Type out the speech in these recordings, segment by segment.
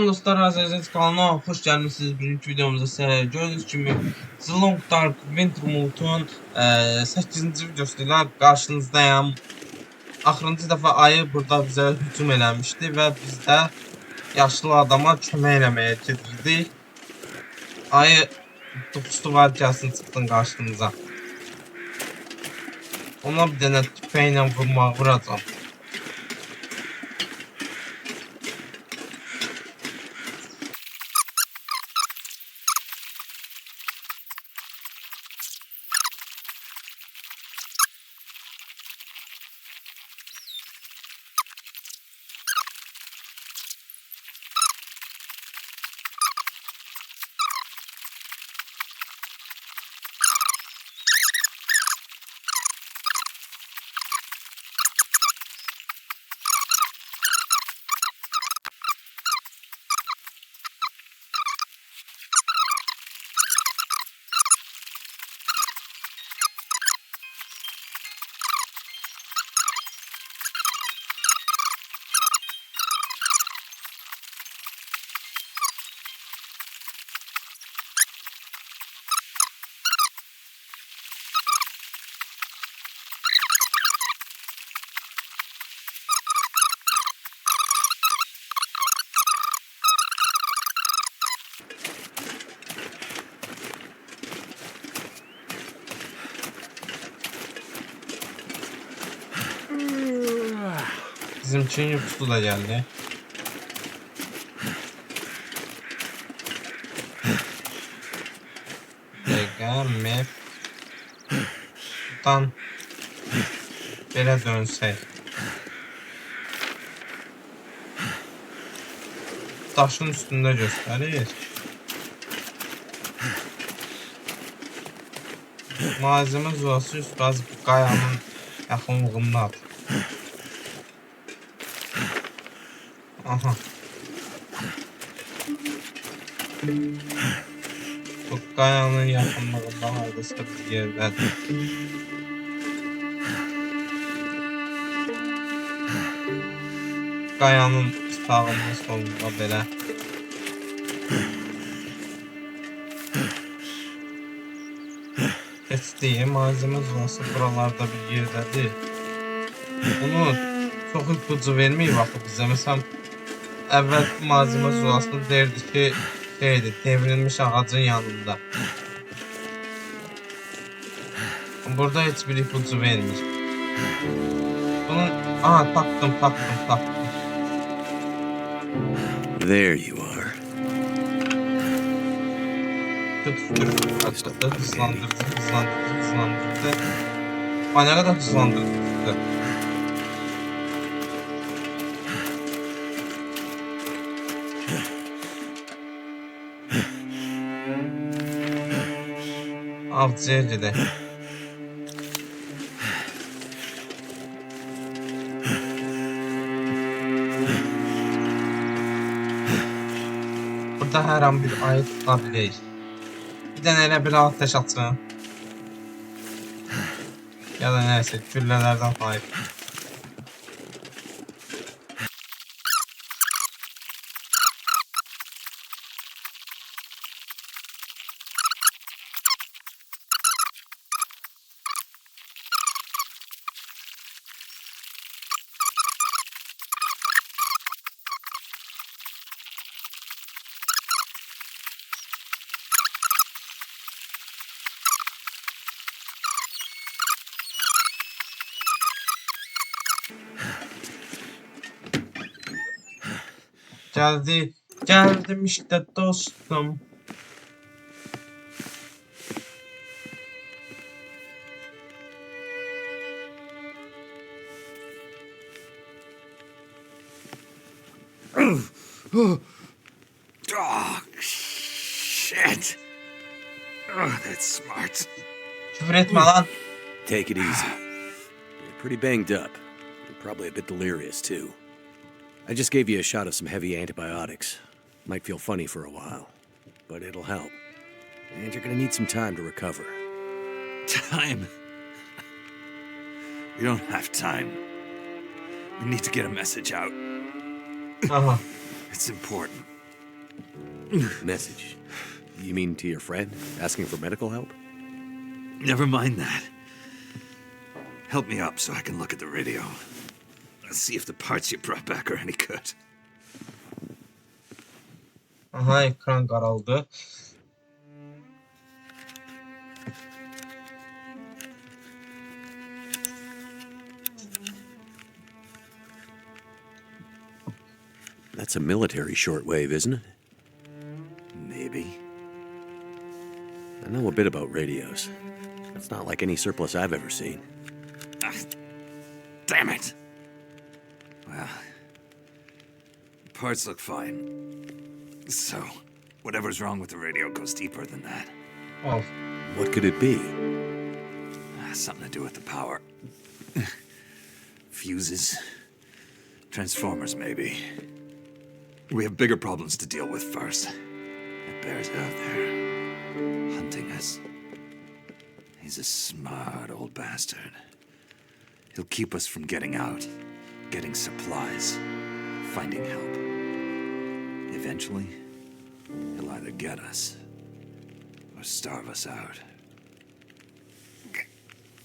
Salam dostlar, Azərbaycan kanalına xoş gəlmisiniz. Bugünkü videomuzda sizə gördüyünüz kimi The Long Dark Wıntermute'un 8-ci videosu ilə qarşınızdayım. Axırıncı dəfə ayı burada bizə hücum eləmişdi və biz də yaşlı adama kömək eləməyə gedirdik. Ayı tutustu var gəlsin çıxdın qarşımıza. Ona bir dənə tüpəklə vuracam. Bizim için yuxusu da geldi. Map. Buradan belə dönsək. Daşın üstündə göstərir. Malzemə zulası üst bazı qayanın yaxınlığındadır. Aha. Bu qayanın yaxınlığında hardasa bir yerdədir. Qayanın sağında solunda belə. Keçdiyi malzemə zulası buralarda bir yerdədir. Bunu çox ipucu verməyib axı bizə. Məsələn, əvvəl malzemə zulasını derdi ki, devrilmiş ağacın yanında. Burada heç bir ipucu vermir. Bunun... Aha, tapdım. There you are. Hızlandırdı. Bana kadar hızlandırdı. Avcıya gidelim. Burada hər an bir ayı tutabilir. Bir dənə elə bir ateş açın. Ya da neyse, küllələrdən ayı. Geldim işte dostum. Oh, shit. Oh, that's smart. Küfür etme lan. Take it easy. You're pretty banged up. You're probably a bit delirious, too. I just gave you a shot of some heavy antibiotics. Might feel funny for a while, but it'll help. And you're gonna need some time to recover. Time? We don't have time. We need to get a message out. Aha. It's important. Message. You mean to your friend? Asking for medical help? Never mind that. Help me up so I can look at the radio. Let's see if the parts you brought back are any good. Aha, ekran qaraldı. That's a military shortwave, isn't it? Maybe. I know a bit about radios. It's not like any surplus I've ever seen. Ah, damn it! Well, the parts look fine. So, whatever's wrong with the radio goes deeper than that. Al. What could it be? Something to do with the power. Fuses. Transformers, maybe. We have bigger problems to deal with first. That bear's out there, hunting us. He's a smart old bastard. He'll keep us from getting out, getting supplies, finding help. Eventually, he'll either get us or starve us out.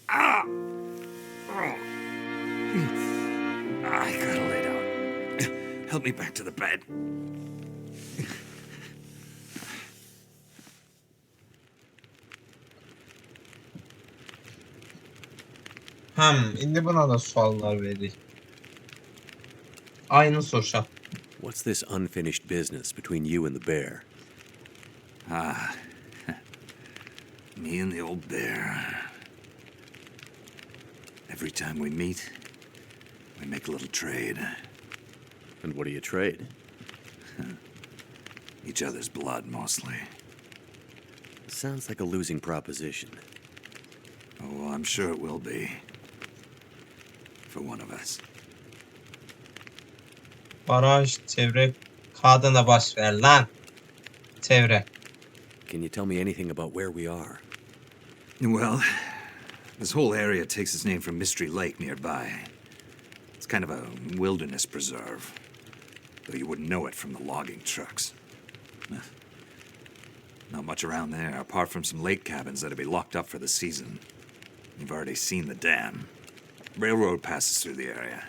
Ah! I gotta lay down. Help me back to the bed. İndi buna da suallar verir. Aynı soruşaq. What's this unfinished business between you and the bear? Me and the old bear. Every time we meet, we make a little trade. And what do you trade? Each other's blood, mostly. Sounds like a losing proposition. Oh, well, I'm sure it will be. For one of us. Baraj, çevre, kadına baş ver lan. Çevre. Can you tell me anything about where we are? Well, this whole area takes its name from Mystery Lake nearby. It's kind of a wilderness preserve, though you wouldn't know it from the logging trucks. Not much around there, apart from some lake cabins that'll be locked up for the season. You've already seen the dam. Railroad passes through the area.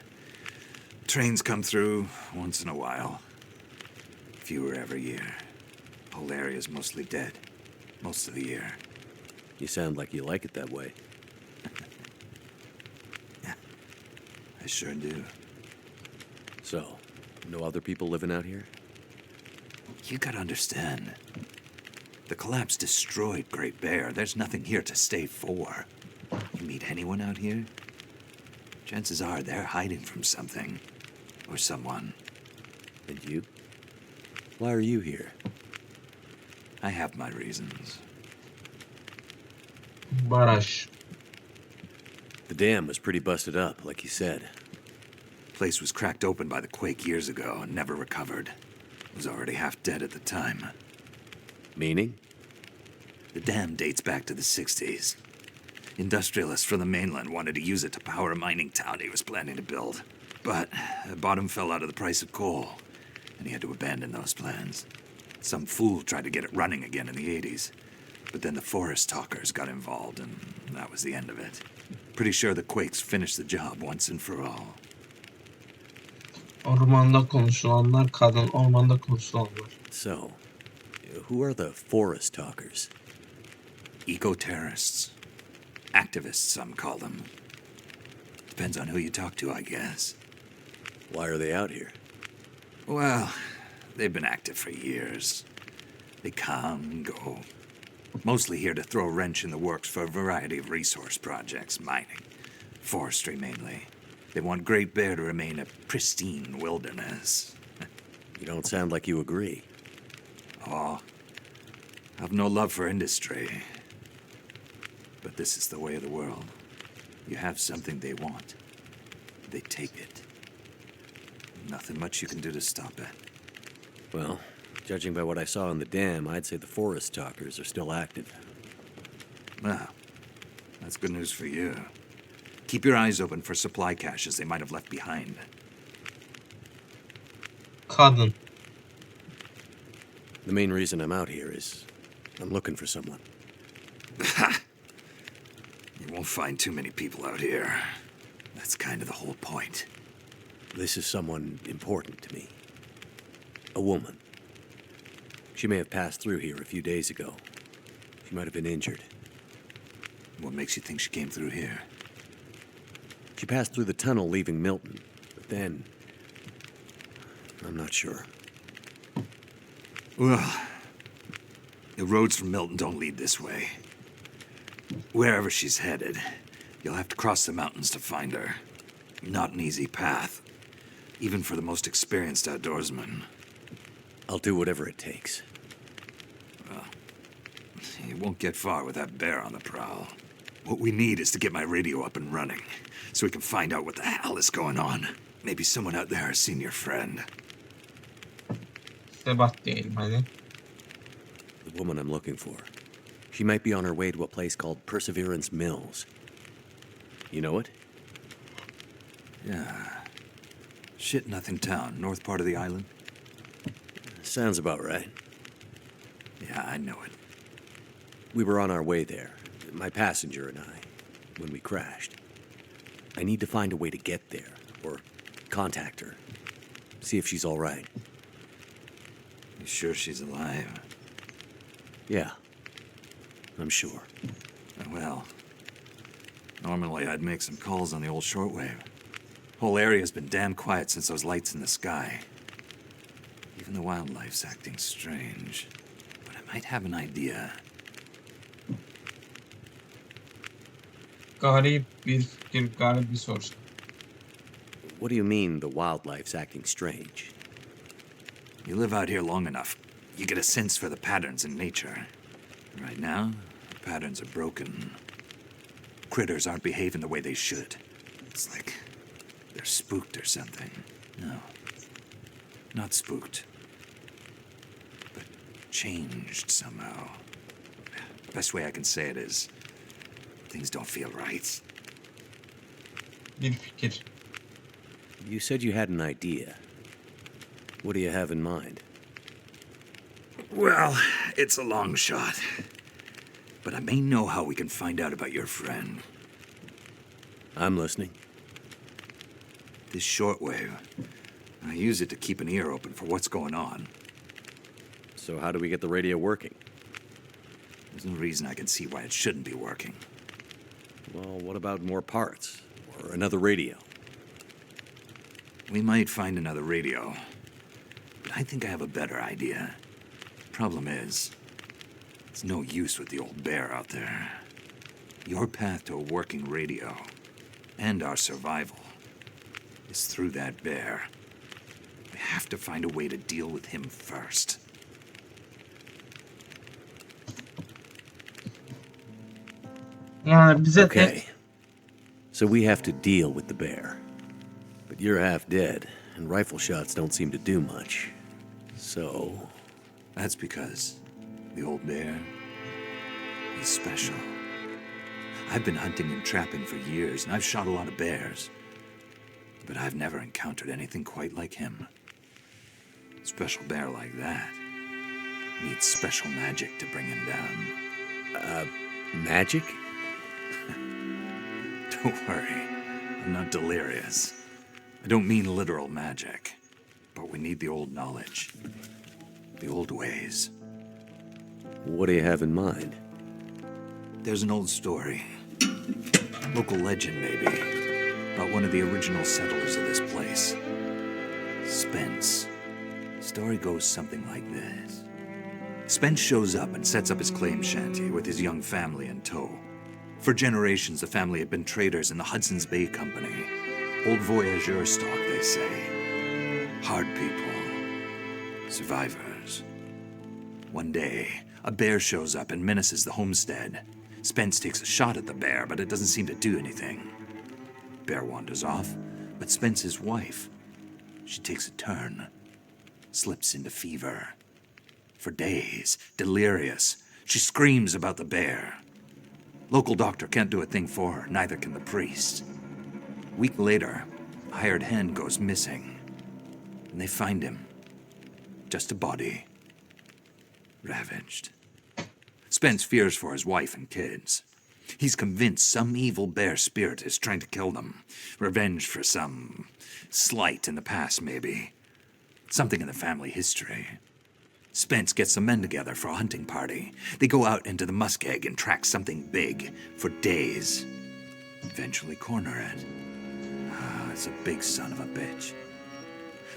Trains come through once in a while. Fewer every year. Whole area's mostly dead. Most of the year. You sound like you like it that way. Yeah, I sure do. So, no other people living out here? You gotta understand. The collapse destroyed Great Bear. There's nothing here to stay for. You meet anyone out here? Chances are they're hiding from something. Or someone. And you? Why are you here? I have my reasons. Baraj. The dam was pretty busted up, like you said. Place was cracked open by the quake years ago and never recovered. Was already half dead at the time. Meaning? The dam dates back to the 60s. Industrialists from the mainland wanted to use it to power a mining town he was planning to build. But the bottom fell out of the price of coal, and he had to abandon those plans. Some fool tried to get it running again in the 80s. But then the forest talkers got involved, and that was the end of it. Pretty sure the quakes finished the job once and for all. Ormanda konuşulanlar, kadın ormanda konuşulanlar. So, who are the forest talkers? Eco-terrorists. Activists, some call them. Depends on who you talk to, I guess. Why are they out here? Well, they've been active for years. They come and go. Mostly here to throw a wrench in the works for a variety of resource projects, mining, forestry mainly. They want Great Bear to remain a pristine wilderness. You don't sound like you agree. Oh, I've no love for industry. But this is the way of the world. You have something they want. They take it. Nothing much you can do to stop it. Well, judging by what I saw in the dam, I'd say the forest talkers are still active. Well, that's good news for you. Keep your eyes open for supply caches they might have left behind. Kadın. The main reason I'm out here is I'm looking for someone. You won't find too many people out here. That's kind of the whole point. This is someone important to me. A woman. She may have passed through here a few days ago. She might have been injured. What makes you think she came through here? She passed through the tunnel leaving Milton, but then... I'm not sure. Well, the roads from Milton don't lead this way. Wherever she's headed, you'll have to cross the mountains to find her. Not an easy path, even for the most experienced outdoorsman. I'll do whatever it takes. Well, you won't get far with that bear on the prowl. What we need is to get my radio up and running, so we can find out what the hell is going on. Maybe someone out there has seen your friend. Sebat diyelim hadi. The woman I'm looking for. She might be on her way to a place called Perseverance Mills. You know it? Yeah. Shit Nothing Town, north part of the island. Sounds about right. Yeah, I know it. We were on our way there, my passenger and I, when we crashed. I need to find a way to get there, or contact her. See if she's all right. You sure she's alive? Yeah, I'm sure. Well, normally I'd make some calls on the old shortwave. Whole area's been damn quiet since those lights in the sky. Even the wildlife's acting strange. But I might have an idea. Garip bir fikir, garip bir soru. What do you mean the wildlife's acting strange? You live out here long enough, you get a sense for the patterns in nature. Right now, the patterns are broken. Critters aren't behaving the way they should. It's like they're spooked or something. No, not spooked, but changed somehow. Best way I can say it is, things don't feel right. Bir fikir. You said you had an idea. What do you have in mind? Well, it's a long shot. But I may know how we can find out about your friend. I'm listening. This shortwave, I use it to keep an ear open for what's going on. So how do we get the radio working? There's no reason I can see why it shouldn't be working. Well, what about more parts? Or another radio? We might find another radio. But I think I have a better idea. Problem is, it's no use with the old bear out there. Your path to a working radio, and our survival, is through that bear. We have to find a way to deal with him first. Yani bize Okay. So we have to deal with the bear. But you're half dead, and rifle shots don't seem to do much. So... That's because the old bear, he's special. I've been hunting and trapping for years, and I've shot a lot of bears. But I've never encountered anything quite like him. Special bear like that needs special magic to bring him down. magic? Don't worry, I'm not delirious. I don't mean literal magic, but we need the old knowledge. The old ways. What do you have in mind? There's an old story. Local legend, maybe. About one of the original settlers of this place. Spence. Story goes something like this. Spence shows up and sets up his claim shanty with his young family in tow. For generations, the family had been traders in the Hudson's Bay Company. Old voyageur stock, they say. Hard people. Survivors. One day, a bear shows up and menaces the homestead. Spence takes a shot at the bear, but it doesn't seem to do anything. Bear wanders off, but Spence's wife, she takes a turn. Slips into fever. For days, delirious, she screams about the bear. Local doctor can't do a thing for her, neither can the priest. A week later, a hired hand goes missing. And they find him. Just a body. ravaged. Spence fears for his wife and kids. He's convinced some evil bear spirit is trying to kill them. Revenge for some slight in the past, maybe. Something in the family history. Spence gets some men together for a hunting party. They go out into the muskeg and track something big for days. Eventually corner it. It's a big son of a bitch.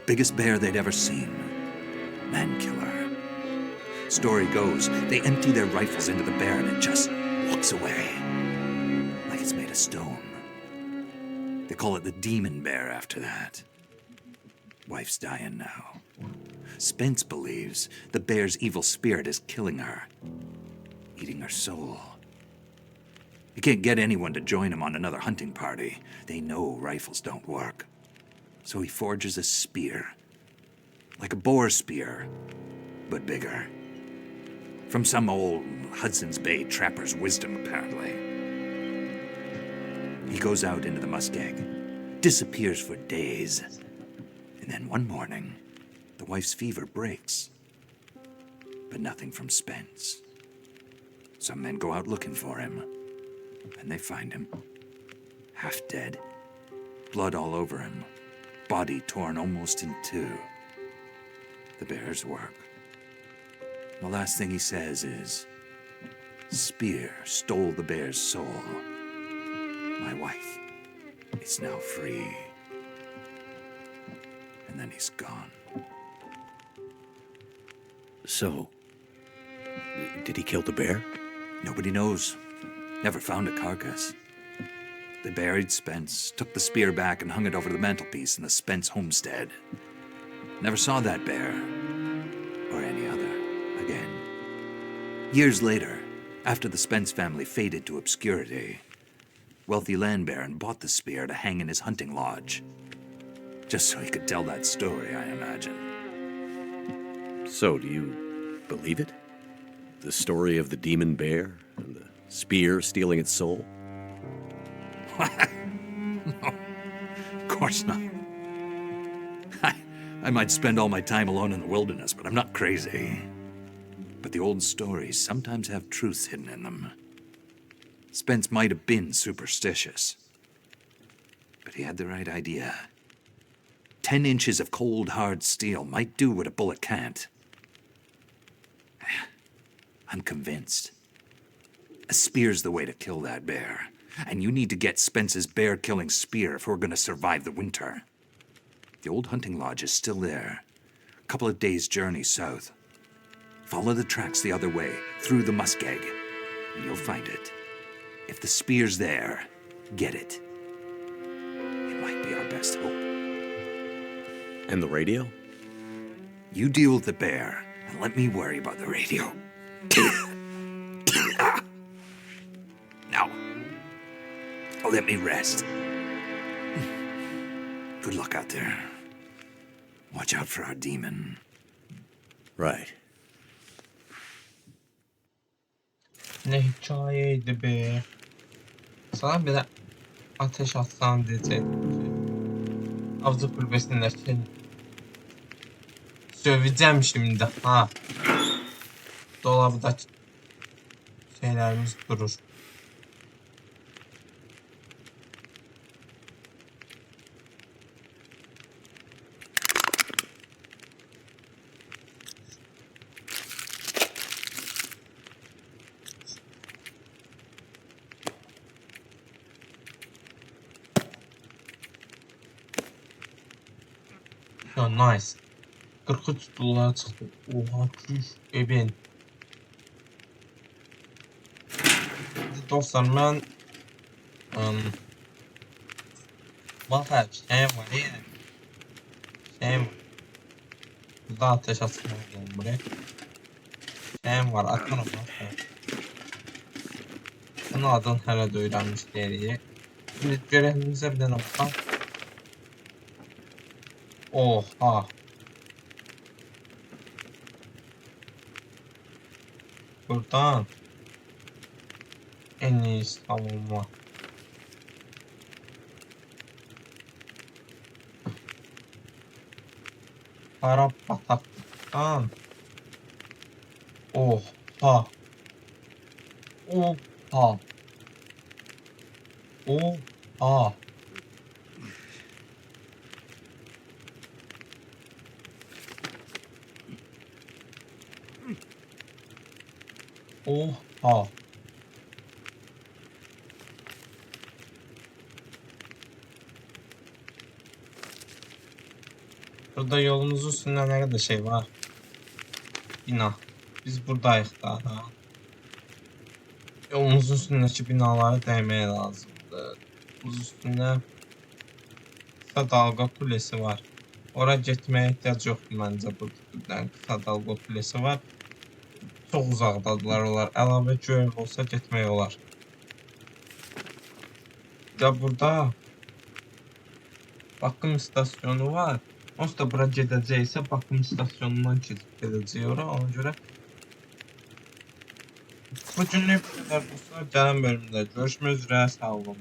Biggest bear they'd ever seen. Man killer. Story goes, they empty their rifles into the bear and it just walks away. Like it's made of stone. They call it the demon bear after that. Wife's dying now. Spence believes the bear's evil spirit is killing her, eating her soul. He can't get anyone to join him on another hunting party. They know rifles don't work. So he forges a spear, like a boar spear, but bigger. From some old Hudson's Bay trapper's wisdom, apparently. He goes out into the muskeg, disappears for days, and then one morning, the wife's fever breaks, but nothing from Spence. Some men go out looking for him, and they find him, half dead, blood all over him, body torn almost in two. The bear's work. The last thing he says is, "Spear stole the bear's soul. My wife is now free." And then he's gone. So, did he kill the bear? Nobody knows. Never found a carcass. They buried Spence, took the spear back and hung it over the mantelpiece in the Spence homestead. Never saw that bear, or any other, again. Years later, after the Spence family faded to obscurity, wealthy land baron bought the spear to hang in his hunting lodge. Just so he could tell that story, I imagine. So, do you believe it? The story of the demon bear and the spear stealing its soul? No, of course not. I might spend all my time alone in the wilderness, but I'm not crazy. But the old stories sometimes have truth hidden in them. Spence might have been superstitious, but he had the right idea. 10 inches of cold, hard steel might do what a bullet can't. I'm convinced. A spear's the way to kill that bear. And you need to get Spence's bear-killing spear if we're going to survive the winter. The old hunting lodge is still there. A couple of days' journey south. Follow the tracks the other way, through the muskeg, and you'll find it. If the spear's there, get it. It might be our best hope. And the radio? You deal with the bear, and let me worry about the radio. Now, let me rest. Good luck out there. Watch out for our demon. Right. Ne hikayeydi be. Sana bir de ateş atsan diyecektim. Avcı kulübesinde söveceğim şimdi ha. Dolabda şeylerimiz durur. Ya nice. 43 dolara çıktı. Oha çüş eben. Dostlar ben valla şey var ya. Şey var. Burada ateş atmaya geldim buraya. Şey var atmam var. Bunun adını hələ də öyrənmiş deyirik. Şimdi görevimizə bir dənə baxaq. Oha. Buradan en iyi savunma. Para bataklıktan Oha. Oha. Oha. Oha. Burada yolumuzun üstünde ne kadar şey var. Bina. Biz buradayız daha. Yolumuzun üstündeki binalara değmeye lazımdır. Yolumuzun üstünde kısa dalga kulesi var. Oraya gitmeye ihtiyaç yoktur bence. Buradan kısa dalga kulesi var. Çok uzaqdadılar onlar. Əlavə göl olsa getmək olar. Ya burada bakım istasyonu var. Onsuz da bura gedəcəksə bakım istasyonundan keçib gedəcək ora. Ona görə bugünlük bu qədər olsa gələn bölümdə görüşmək üzrə. Sağ olun.